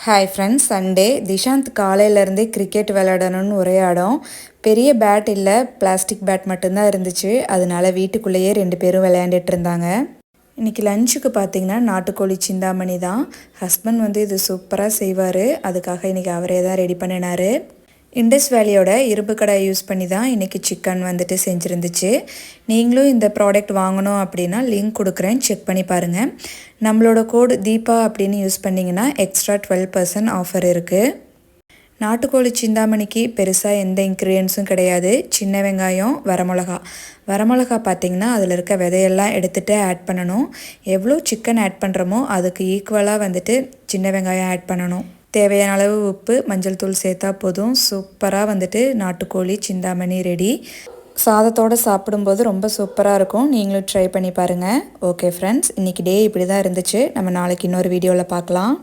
Hi friends, Sunday Dishant காலையிலேருந்தே cricket விளையாடணும்னு ஒரே இடம். பெரிய பேட் இல்லை, பிளாஸ்டிக் பேட் மட்டும்தான் இருந்துச்சு. அதனால வீட்டுக்குள்ளேயே 2 பேரும் விளையாண்டுட்டு இருந்தாங்க. இன்றைக்கி லஞ்சுக்கு பார்த்திங்கன்னா நாட்டுக்கோழி சிந்தாமணி தான். ஹஸ்பண்ட் இது சூப்பராக செய்வார். அதுக்காக இன்றைக்கி அவரே தான் ரெடி பண்ணினார். இண்டஸ் வேலியோட இரும்பு கடை யூஸ் பண்ணி தான் இன்றைக்கி சிக்கன் செஞ்சுருந்துச்சு. நீங்களும் இந்த ப்ராடக்ட் வாங்கணும் அப்படின்னா லிங்க் கொடுக்குறேன், செக் பண்ணி பாருங்கள். நம்மளோட கோடு தீபா அப்படின்னு யூஸ் பண்ணிங்கன்னா எக்ஸ்ட்ரா 12% ஆஃபர் இருக்குது. நாட்டுக்கோழி சிந்தாமணிக்கு பெருசாக எந்த இன்க்ரீடியன்ஸும் கிடையாது. சின்ன வெங்காயம், வரமிளகா பார்த்திங்கன்னா அதில் இருக்க விதையெல்லாம் எடுத்துகிட்டு ஆட் பண்ணணும். எவ்வளோ சிக்கன் ஆட் பண்ணுறோமோ அதுக்கு ஈக்குவலாக சின்ன வெங்காயம் ஆட் பண்ணணும். தேவையான அளவு உப்பு, மஞ்சள் தூள் சேர்த்தா போதும். சூப்பராக நாட்டுக்கோழி சிந்தாமணி ரெடி. சாதத்தோடு சாப்பிடும்போது ரொம்ப சூப்பராக இருக்கும். நீங்களும் ட்ரை பண்ணி பாருங்கள். ஓகே ஃப்ரெண்ட்ஸ், இன்றைக்கி டே இப்படி தான் இருந்துச்சு. நம்ம நாளைக்கு இன்னொரு வீடியோவில் பார்க்கலாம்.